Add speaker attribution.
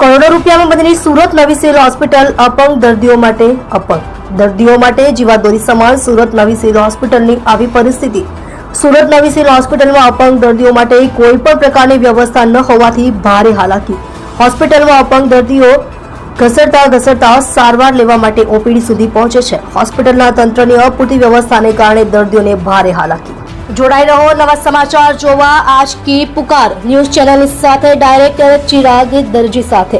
Speaker 1: કરોડો રૂપિયામાં બનેલી સુરત નવી સિવિલ હોસ્પિટલ અપંગ દર્દીઓ માટે અપંગ દર્દીઓ માટે જીવાદોરી સમાન સુરત નવી સિવિલ હોસ્પિટલની આવી પરિસ્થિતિ। સુરત નવી સિવિલ હોસ્પિટલમાં અપંગ દર્દીઓ માટે કોઈ પણ પ્રકારની વ્યવસ્થા ન હોવાથી ભારે હાલાકી। હોસ્પિટલમાં અપંગ દર્દીઓ ઘસરતા સારવાર લેવા માટે ઓપીડી સુધી પહોંચે છે। હોસ્પિટલના તંત્રની અપૂરતી વ્યવસ્થાને કારણે દર્દીઓને ભારે હાલાકી। જોડાઈ રહો નવા સમાચાર જોવા आज की पुकार न्यूज चैनल સાથે ડાયરેક્ટર ચિરાગ દરજી સાથે।